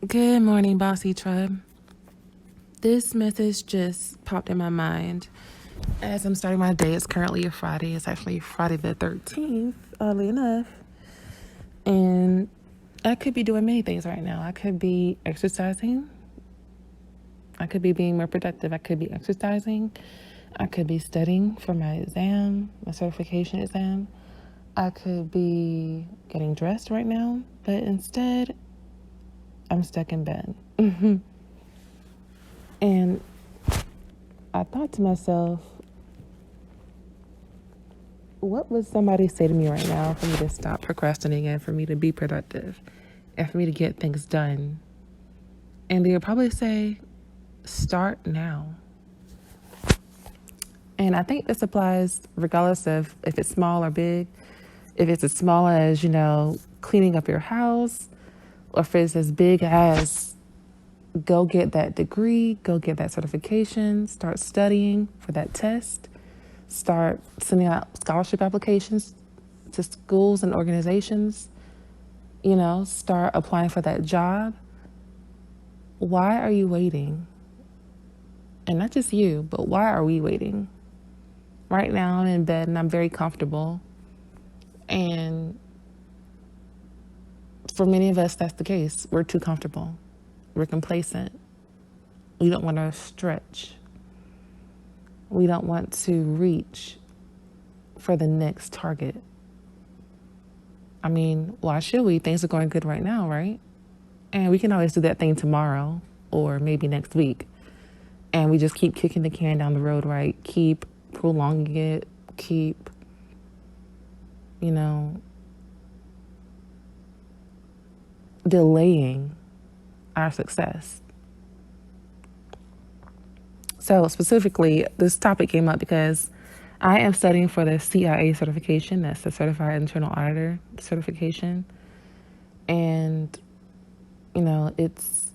Good morning, Bossy Tribe. This message just popped in my mind as I'm starting my day. It's currently a Friday. It's actually Friday the 13th, oddly enough. And I could be doing many things right now. I could be exercising. I could be being more productive. I could be exercising. I could be studying for my exam, my certification exam. I could be getting dressed right now, but instead, I'm stuck in bed. And I thought to myself, what would somebody say to me right now for me to stop procrastinating and for me to be productive and for me to get things done? And they would probably say, start now. And I think this applies regardless of if it's small or big. If it's as small as, cleaning up your house, or if it's as big as go get that degree, go get that certification, start studying for that test, start sending out scholarship applications to schools and organizations, start applying for that job. Why are you waiting? And not just you, but why are we waiting? Right now I'm in bed and I'm very comfortable. And for many of us, that's the case. We're too comfortable. We're complacent. We don't want to stretch. We don't want to reach for the next target. I mean, why should we? Things are going good right now, right? And we can always do that thing tomorrow or maybe next week. And we just keep kicking the can down the road, right? Keep prolonging it. Keep, delaying our success. So specifically, this topic came up because I am studying for the CIA certification. That's the Certified Internal Auditor certification. And, it's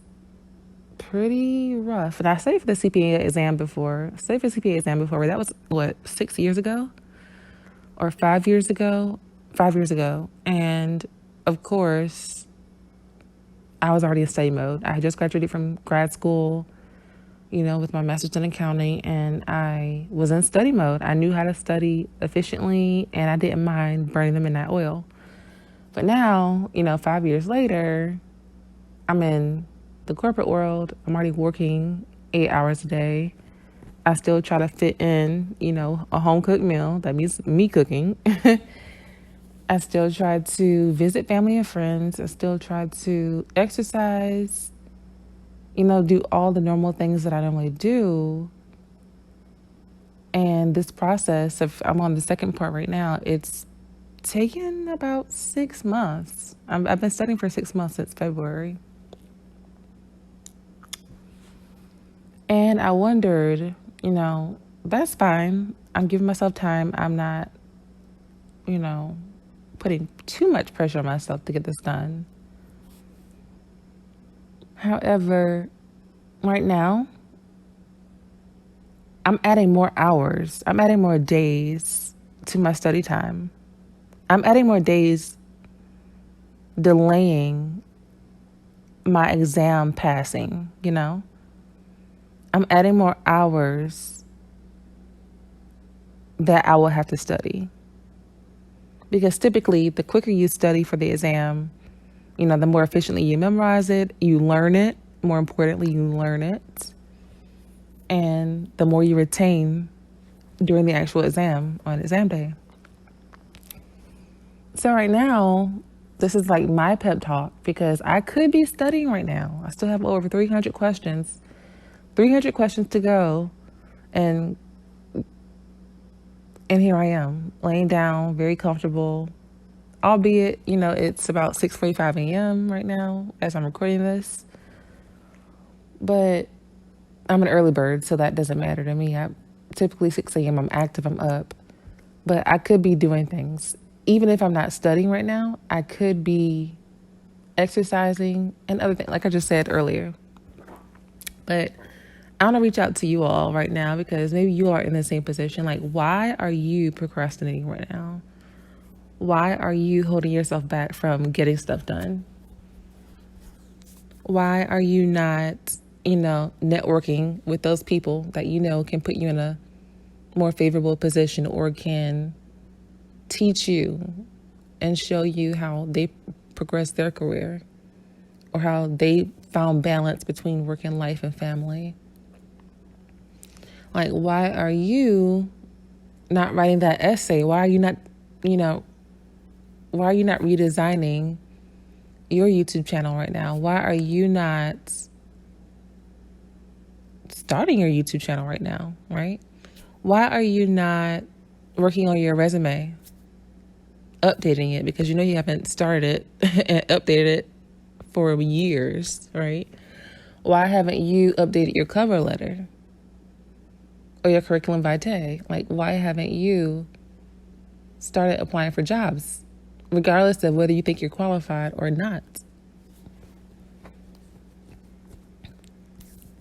pretty rough. And I studied for the CPA exam before. That was, 6 years ago? Or 5 years ago? 5 years ago. And, of course, I was already in study mode. I had just graduated from grad school, with my master's in accounting, and I was in study mode. I knew how to study efficiently, and I didn't mind burning them in that oil. But now, 5 years later, I'm in the corporate world. I'm already working 8 hours a day. I still try to fit in, a home cooked meal. That means me cooking. I still try to visit family and friends. I still try to exercise, do all the normal things that I normally do. And this process I'm on the second part right now, it's taken about 6 months. I've been studying for 6 months since February. And I wondered, that's fine. I'm giving myself time. I'm not, putting too much pressure on myself to get this done. However, right now, I'm adding more hours. I'm adding more days to my study time. I'm adding more days delaying my exam passing, I'm adding more hours that I will have to study. Because typically, the quicker you study for the exam, the more efficiently you memorize it, you learn it. More importantly, you learn it. And the more you retain during the actual exam on exam day. So right now, this is like my pep talk because I could be studying right now. I still have over 300 questions to go. And here I am, laying down, very comfortable, albeit, it's about 6:45 a.m. right now as I'm recording this. But I'm an early bird, so that doesn't matter to me. Typically 6 a.m. I'm active, I'm up. But I could be doing things. Even if I'm not studying right now, I could be exercising and other things, like I just said earlier. But I want to reach out to you all right now because maybe you are in the same position. Like, why are you procrastinating right now? Why are you holding yourself back from getting stuff done? Why are you not, networking with those people that can put you in a more favorable position or can teach you and show you how they progress their career or how they found balance between work and life and family? Like, why are you not writing that essay? Why are you not redesigning your YouTube channel right now? Why are you not starting your YouTube channel right now, right? Why are you not working on your resume, updating it? Because you haven't started it and updated it for years, right? Why haven't you updated your cover letter or your curriculum vitae? Like, why haven't you started applying for jobs, regardless of whether you think you're qualified or not?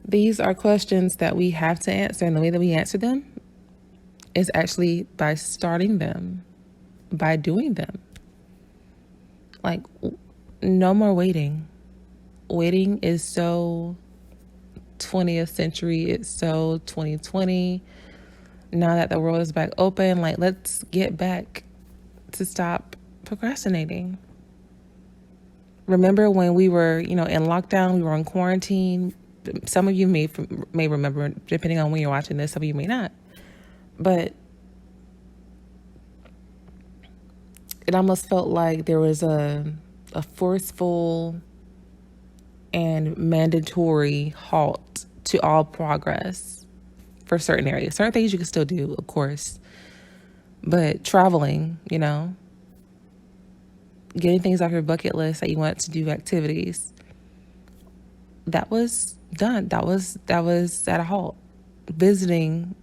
These are questions that we have to answer, and the way that we answer them is actually by starting them, by doing them. Like, no more waiting. Waiting is so 20th century. It's so 2020. Now that the world is back open, like, let's get back to stop procrastinating. Remember when we were, in lockdown, we were in quarantine. Some of you may remember, depending on when you're watching this, some of you may not. But it almost felt like there was a forceful and mandatory halt to all progress for certain areas. Certain things you can still do, of course. But traveling, getting things off your bucket list that you want to do, activities, that was done. That was at a halt. Visiting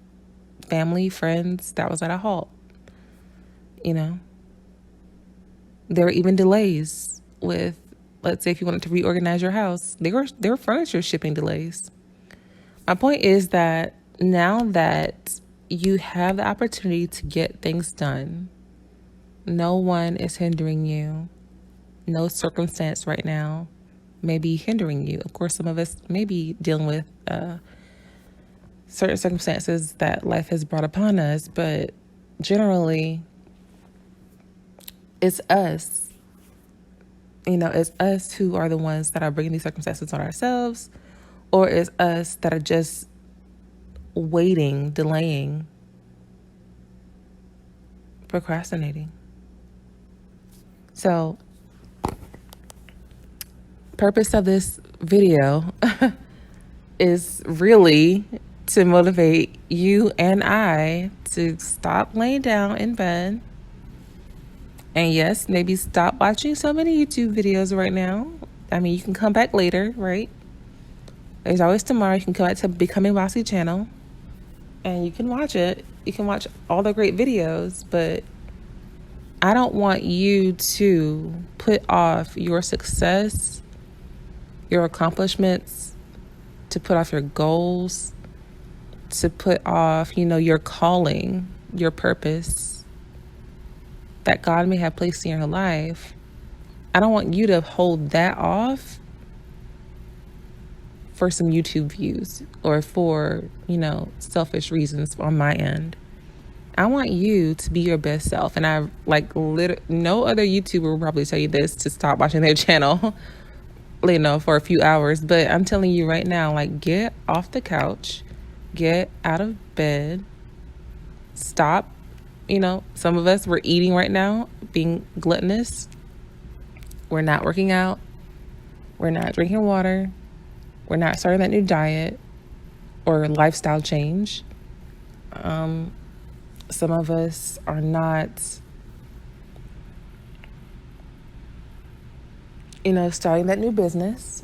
family, friends, that was at a halt. There were even delays with, let's say, if you wanted to reorganize your house, there were furniture shipping delays. My point is that now that you have the opportunity to get things done, no one is hindering you. No circumstance right now may be hindering you. Of course, some of us may be dealing with certain circumstances that life has brought upon us, but generally, it's us. It's us who are the ones that are bringing these circumstances on ourselves, or it's us that are just waiting, delaying, procrastinating. So, purpose of this video is really to motivate you and I to stop laying down in bed. And yes, maybe stop watching so many YouTube videos right now. I mean, you can come back later, right? There's always tomorrow. You can come back to BecomingBossC channel and you can watch it. You can watch all the great videos, but I don't want you to put off your success, your accomplishments, to put off your goals, to put off, your calling, your purpose that God may have placed in your life. I don't want you to hold that off for some YouTube views or for, selfish reasons on my end. I want you to be your best self. And no other YouTuber will probably tell you this, to stop watching their channel, for a few hours. But I'm telling you right now, get off the couch, get out of bed, stop. Some of us, we're eating right now, being gluttonous. We're not working out. We're not drinking water. We're not starting that new diet or lifestyle change. Some of us are not, starting that new business.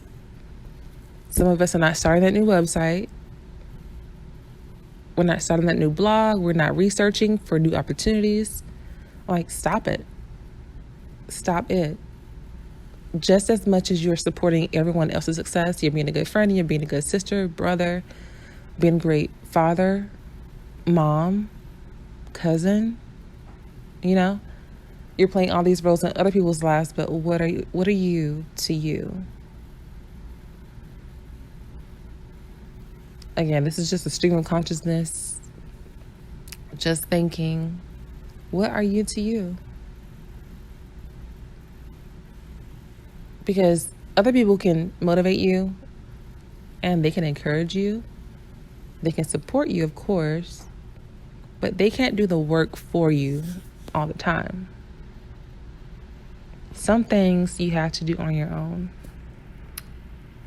Some of us are not starting that new website. We're not starting that new blog. We're not researching for new opportunities. Stop it. Stop it. Just as much as you're supporting everyone else's success, you're being a good friend, you're being a good sister, brother, being a great father, mom, cousin, you're playing all these roles in other people's lives, but what are you to you? Again, this is just a stream of consciousness. Just thinking, what are you to you? Because other people can motivate you and they can encourage you. They can support you, of course, but they can't do the work for you all the time. Some things you have to do on your own.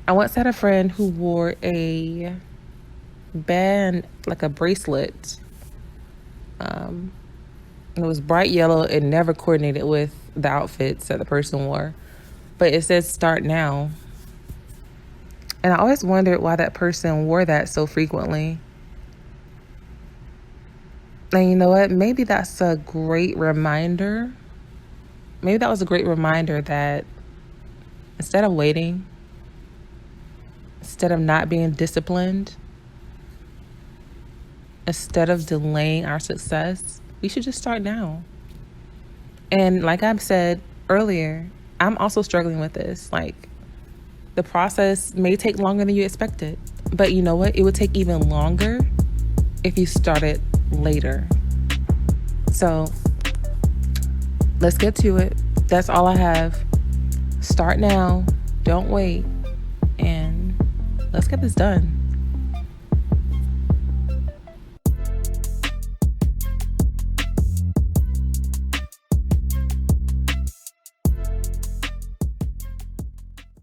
I once had a friend who wore a band, like a bracelet. It was bright yellow. It never coordinated with the outfits that the person wore. But it says start now. And I always wondered why that person wore that so frequently. And you know what? Maybe that's a great reminder. Maybe that was a great reminder that instead of waiting, instead of not being disciplined, instead of delaying our success, we should just start now. And like I've said earlier, I'm also struggling with this. Like, the process may take longer than you expected. But you know what? It would take even longer if you started later. So let's get to it. That's all I have. Start now. Don't wait. And let's get this done.